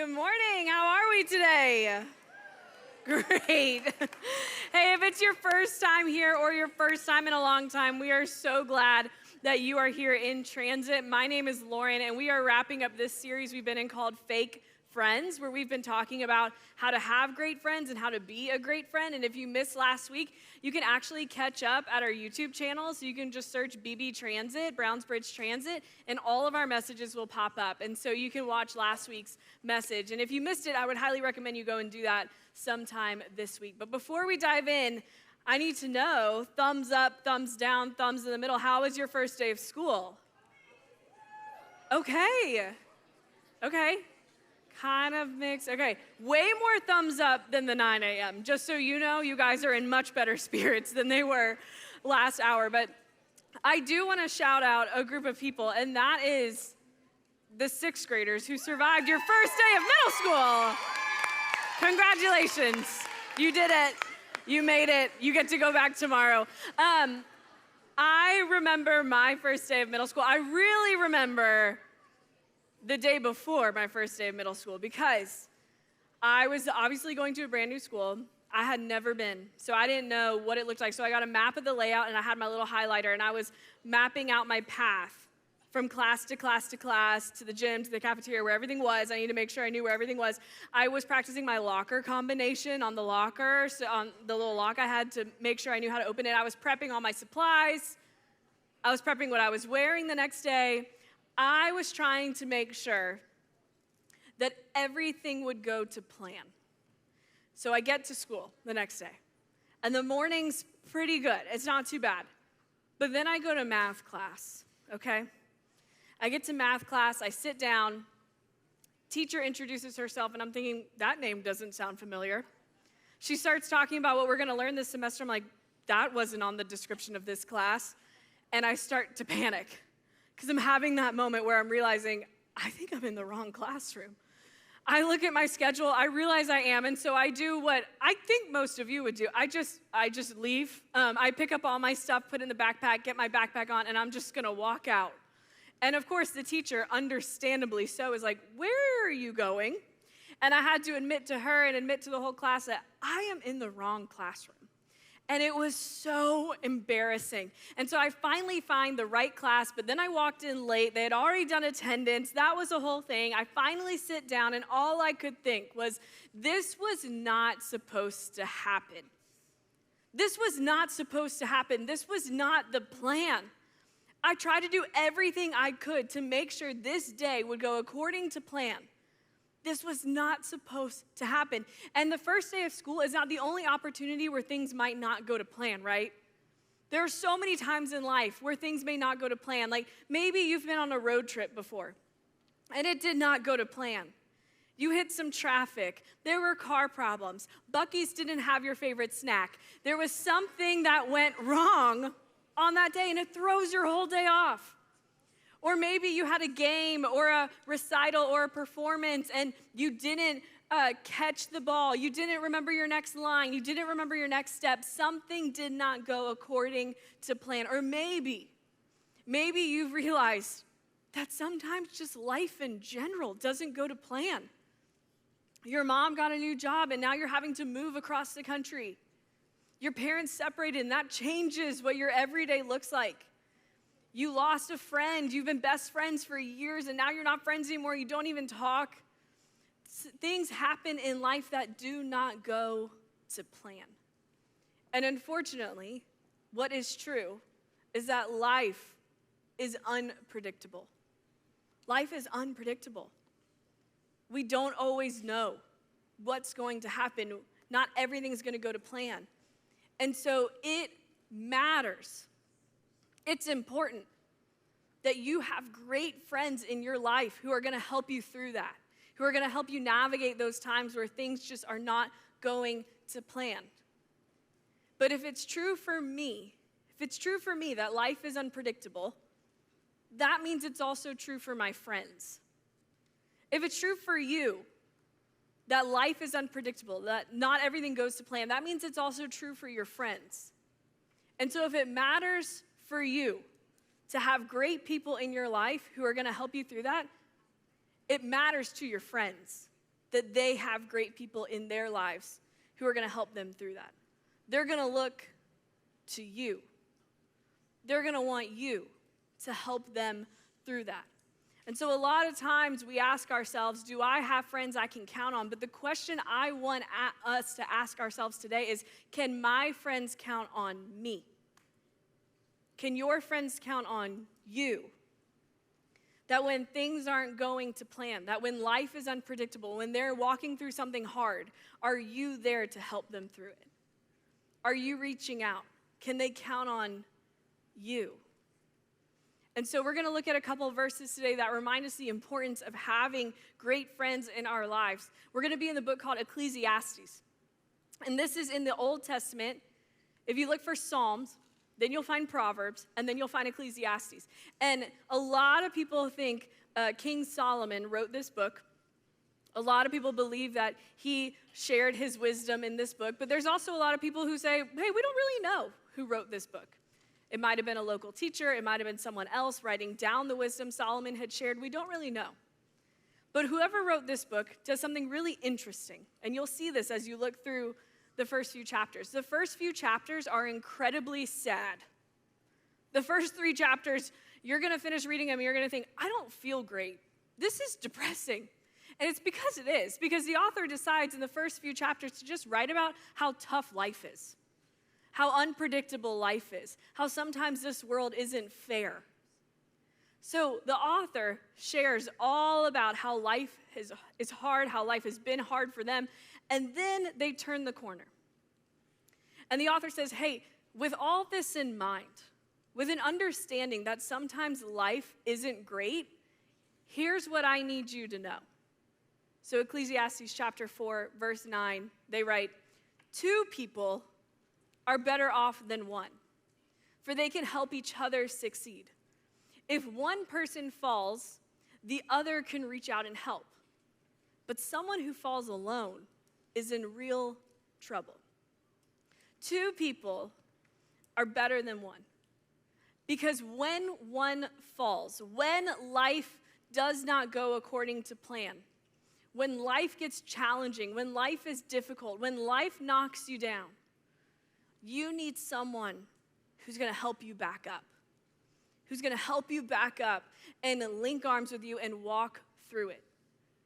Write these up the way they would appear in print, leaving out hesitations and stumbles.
Good morning. How are we today? Great. Hey, if it's your first time here or your first time in a long time, we are so glad that you are here in transit. My name is Lauren, and we are wrapping up this series we've been in called Fake Friends, where we've been talking about how to have great friends and how to be a great friend. And if you missed last week, you can actually catch up at our YouTube channel. So you can just search BB Transit, Brownsbridge Transit, and all of our messages will pop up. And so you can watch last week's message. And if you missed it, I would highly recommend you go and do that sometime this week. But before we dive in, I need to know, thumbs up, thumbs down, thumbs in the middle, how was your first day of school? Okay. Kind of mixed. Okay, way more thumbs up than the 9 a.m. Just so you know, you guys are in much better spirits than they were last hour. But I do want to shout out a group of people, and that is the 6th graders who survived your first day of middle school. Congratulations. You did it. You made it. You get to go back tomorrow. I remember my first day of middle school. I really remember the day before my first day of middle school because I was obviously going to a brand new school. I had never been, so I didn't know what it looked like. So I got a map of the layout, and I had my little highlighter, and I was mapping out my path from class to class to class, to the gym, to the cafeteria, where everything was. I needed to make sure I knew where everything was. I was practicing my locker combination on the locker, so on the little lock I had to make sure I knew how to open it. I was prepping all my supplies. I was prepping what I was wearing the next day. I was trying to make sure that everything would go to plan. So I get to school the next day, and the morning's pretty good. It's not too bad. But then I go to math class, okay? I get to math class, I sit down, teacher introduces herself, and I'm thinking, that name doesn't sound familiar. She starts talking about what we're gonna learn this semester. I'm like, that wasn't on the description of this class. And I start to panic, because I'm having that moment where I'm realizing, I think I'm in the wrong classroom. I look at my schedule, I realize I am, and so I do what I think most of you would do. I just leave. I pick up all my stuff, put it in the backpack, get my backpack on, and I'm just gonna walk out. And of course, the teacher, understandably so, is like, where are you going? And I had to admit to her and admit to the whole class that I am in the wrong classroom. And it was so embarrassing. And so I finally find the right class, but then I walked in late. They had already done attendance. That was a whole thing. I finally sit down, and all I could think was, this was not supposed to happen. This was not supposed to happen. This was not the plan. I tried to do everything I could to make sure this day would go according to plan. This was not supposed to happen. And the first day of school is not the only opportunity where things might not go to plan, right? There are so many times in life where things may not go to plan. Like maybe you've been on a road trip before, and it did not go to plan. You hit some traffic. There were car problems. Buc-ee's didn't have your favorite snack. There was something that went wrong on that day, and it throws your whole day off. Or maybe you had a game or a recital or a performance and you didn't catch the ball. You didn't remember your next line. You didn't remember your next step. Something did not go according to plan. Or maybe you've realized that sometimes just life in general doesn't go to plan. Your mom got a new job and now you're having to move across the country. Your parents separated and that changes what your everyday looks like. You lost a friend. You've been best friends for years, and now you're not friends anymore. You don't even talk. Things happen in life that do not go to plan. And unfortunately, what is true is that life is unpredictable. Life is unpredictable. We don't always know what's going to happen. Not everything's going to go to plan. And so it matters. It's important that you have great friends in your life who are going to help you through that, who are going to help you navigate those times where things just are not going to plan. But if it's true for me that life is unpredictable, that means it's also true for my friends. If it's true for you that life is unpredictable, that not everything goes to plan, that means it's also true for your friends. And so if it matters for you to have great people in your life who are going to help you through that, it matters to your friends. that they have great people in their lives who are going to help them through that. They're going to look to you. They're going to want you to help them through that. And so a lot of times we ask ourselves, do I have friends I can count on? But the question I want us to ask ourselves today is, can my friends count on me? Can your friends count on you? That when things aren't going to plan, that when life is unpredictable, when they're walking through something hard, are you there to help them through it? Are you reaching out? Can they count on you? And so we're going to look at a couple of verses today that remind us the importance of having great friends in our lives. We're going to be in the book called Ecclesiastes. And this is in the Old Testament. If you look for Psalms, then you'll find Proverbs, and then you'll find Ecclesiastes. And a lot of people think King Solomon wrote this book. A lot of people believe that he shared his wisdom in this book. But there's also a lot of people who say, hey, we don't really know who wrote this book. It might have been a local teacher. It might have been someone else writing down the wisdom Solomon had shared. We don't really know. But whoever wrote this book does something really interesting. And you'll see this as you look through the first few chapters. The first few chapters are incredibly sad. The first 3 chapters, you're going to finish reading them and you're going to think, I don't feel great. This is depressing. And it's because it is. Because the author decides in the first few chapters to just write about how tough life is. How unpredictable life is, how sometimes this world isn't fair. So the author shares all about how life is hard, how life has been hard for them, and then they turn the corner. And the author says, hey, with all this in mind, with an understanding that sometimes life isn't great, here's what I need you to know. So Ecclesiastes chapter 4, verse 9, they write, 2 people are better off than one, for they can help each other succeed. If one person falls, the other can reach out and help. But someone who falls alone is in real trouble. 2 people are better than one. Because when one falls, when life does not go according to plan, when life gets challenging, when life is difficult, when life knocks you down, you need someone who's going to help you back up, who's going to help you back up and link arms with you and walk through it.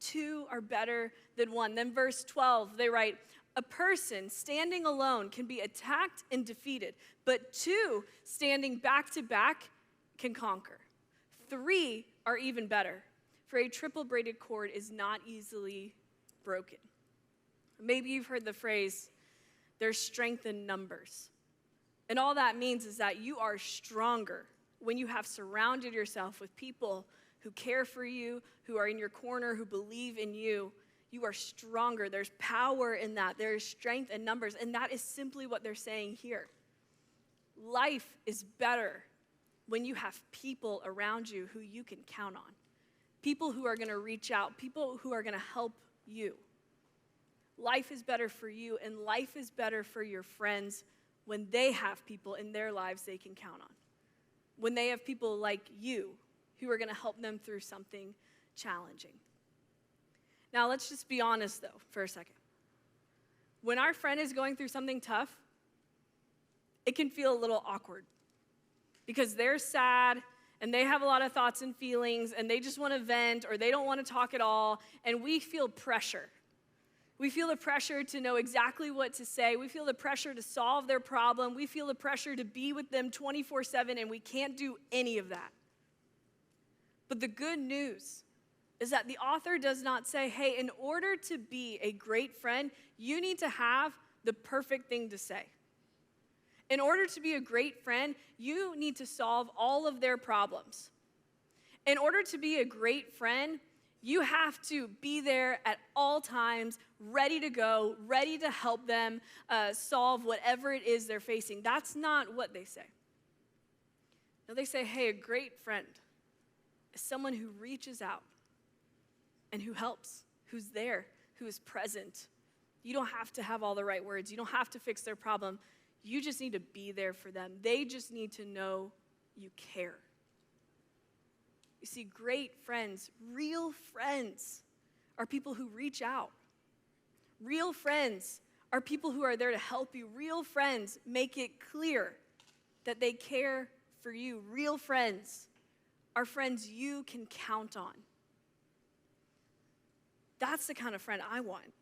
2 are better than one. Then verse 12, they write, a person standing alone can be attacked and defeated, but 2 standing back to back can conquer. 3 are even better, for a triple braided cord is not easily broken. Maybe you've heard the phrase, there's strength in numbers. And all that means is that you are stronger when you have surrounded yourself with people who care for you, who are in your corner, who believe in you. You are stronger. There's power in that. There's strength in numbers. And that is simply what they're saying here. Life is better when you have people around you who you can count on. People who are going to reach out. People who are going to help you. Life is better for you, and life is better for your friends when they have people in their lives they can count on. When they have people like you who are going to help them through something challenging. Now, let's just be honest, though, for a second. When our friend is going through something tough, it can feel a little awkward because they're sad and they have a lot of thoughts and feelings and they just want to vent or they don't want to talk at all, and we feel pressure. We feel the pressure to know exactly what to say. We feel the pressure to solve their problem. We feel the pressure to be with them 24/7, and we can't do any of that. But the good news is that the author does not say, hey, in order to be a great friend, you need to have the perfect thing to say. In order to be a great friend, you need to solve all of their problems. In order to be a great friend, you have to be there at all times, ready to go, ready to help them solve whatever it is they're facing. That's not what they say. No, they say, hey, a great friend is someone who reaches out and who helps, who's there, who is present. You don't have to have all the right words. You don't have to fix their problem. You just need to be there for them. They just need to know you care. You see, great friends, real friends, are people who reach out. Real friends are people who are there to help you. Real friends make it clear that they care for you. Real friends are friends you can count on. That's the kind of friend I want.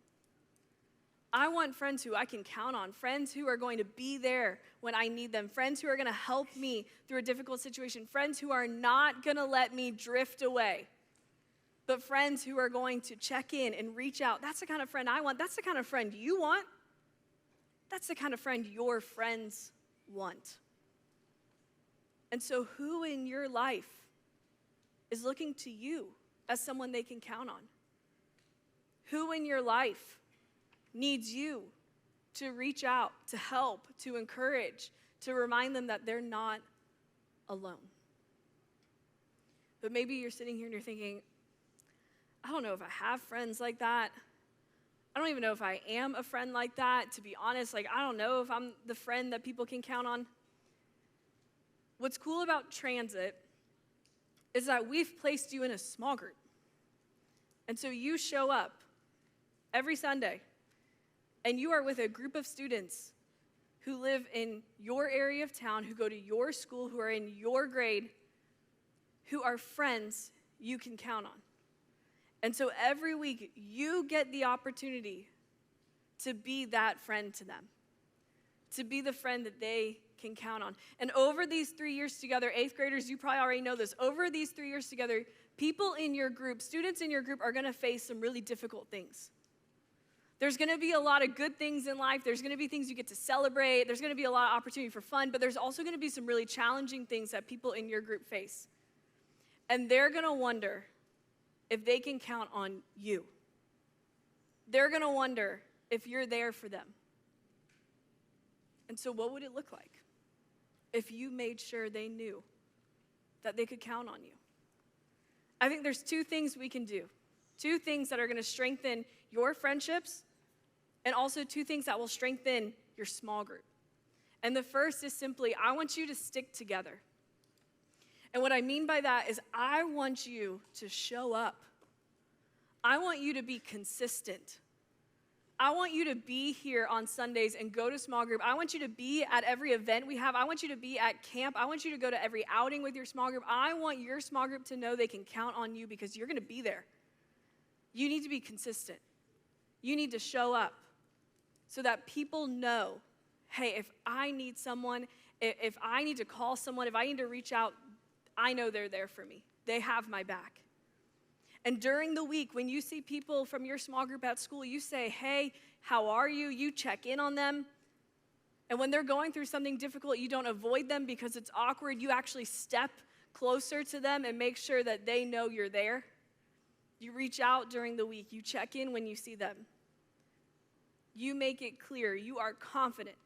I want friends who I can count on, friends who are going to be there when I need them, friends who are going to help me through a difficult situation, friends who are not going to let me drift away, but friends who are going to check in and reach out. That's the kind of friend I want. That's the kind of friend you want. That's the kind of friend your friends want. And so who in your life is looking to you as someone they can count on? Who in your life needs you to reach out, to help, to encourage, to remind them that they're not alone? But maybe you're sitting here and you're thinking, I don't know if I have friends like that. I don't even know if I am a friend like that. To be honest, I don't know if I'm the friend that people can count on. What's cool about Transit is that we've placed you in a small group. And so you show up every Sunday, and you are with a group of students who live in your area of town, who go to your school, who are in your grade, who are friends you can count on. And so every week, you get the opportunity to be that friend to them, to be the friend that they can count on. And over these 3 years together, 8th graders, you probably already know this, over these 3 years together, people in your group, students in your group are going to face some really difficult things. There's going to be a lot of good things in life. There's going to be things you get to celebrate. There's going to be a lot of opportunity for fun, but there's also going to be some really challenging things that people in your group face. And they're going to wonder if they can count on you. They're going to wonder if you're there for them. And so what would it look like if you made sure they knew that they could count on you? I think there's two things we can do. Two things that are going to strengthen your friendships, and also two things that will strengthen your small group. And the first is simply, I want you to stick together. And what I mean by that is I want you to show up. I want you to be consistent. I want you to be here on Sundays and go to small group. I want you to be at every event we have. I want you to be at camp. I want you to go to every outing with your small group. I want your small group to know they can count on you because you're going to be there. You need to be consistent. You need to show up so that people know, hey, if I need someone, if I need to call someone, if I need to reach out, I know they're there for me. They have my back. And during the week, when you see people from your small group at school, you say, hey, how are you? You check in on them. And when they're going through something difficult, you don't avoid them because it's awkward. You actually step closer to them and make sure that they know you're there. You reach out during the week. You check in when you see them. You make it clear. You are confident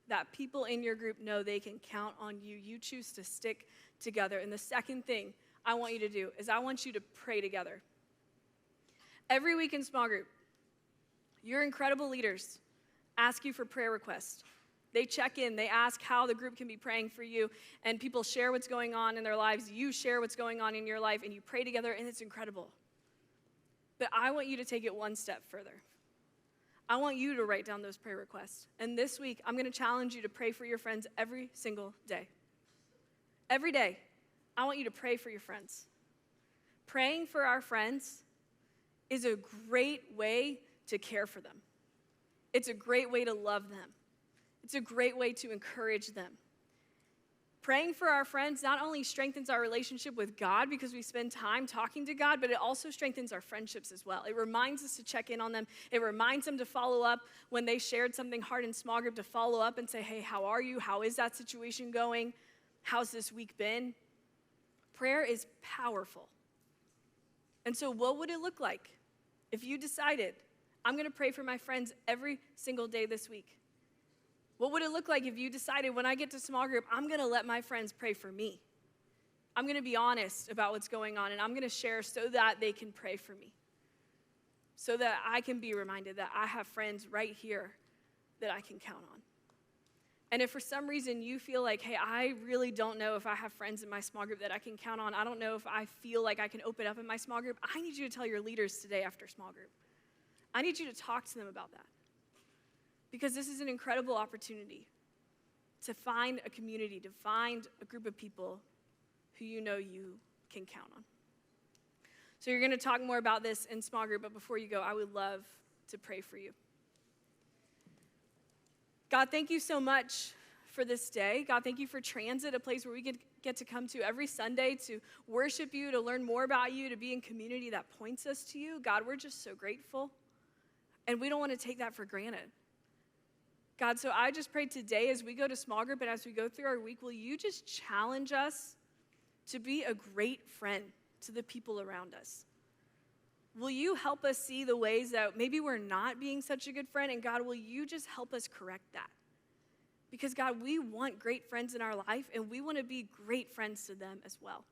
that people in your group know they can count on you. You choose to stick together. And the second thing I want you to do is I want you to pray together. Every week in small group, your incredible leaders ask you for prayer requests. They check in. They ask how the group can be praying for you. And people share what's going on in their lives. You share what's going on in your life. And you pray together, and it's incredible. But I want you to take it one step further. I want you to write down those prayer requests. And this week, I'm going to challenge you to pray for your friends every single day. Every day, I want you to pray for your friends. Praying for our friends is a great way to care for them. It's a great way to love them. It's a great way to encourage them. Praying for our friends not only strengthens our relationship with God because we spend time talking to God, but it also strengthens our friendships as well. It reminds us to check in on them. It reminds them to follow up when they shared something hard in small group, to follow up and say, hey, how are you? How is that situation going? How's this week been? Prayer is powerful. And so what would it look like if you decided, I'm going to pray for my friends every single day this week? What would it look like if you decided, when I get to small group, I'm going to let my friends pray for me? I'm going to be honest about what's going on, and I'm going to share so that they can pray for me, so that I can be reminded that I have friends right here that I can count on. And if for some reason you feel like, hey, I really don't know if I have friends in my small group that I can count on, I don't know if I feel like I can open up in my small group, I need you to tell your leaders today after small group. I need you to talk to them about that. Because this is an incredible opportunity to find a community, to find a group of people who you know you can count on. So you're going to talk more about this in small group, but before you go, I would love to pray for you. God, thank you so much for this day. God, thank you for Transit, a place where we get to come to every Sunday to worship you, to learn more about you, to be in community that points us to you. God, we're just so grateful, and we don't want to take that for granted. God, so I just pray today as we go to small group and as we go through our week, will you just challenge us to be a great friend to the people around us? Will you help us see the ways that maybe we're not being such a good friend? And God, will you just help us correct that? Because God, we want great friends in our life, and we want to be great friends to them as well.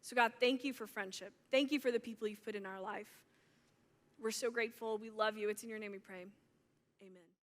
So God, thank you for friendship. Thank you for the people you've put in our life. We're so grateful. We love you. It's in your name we pray. Amen.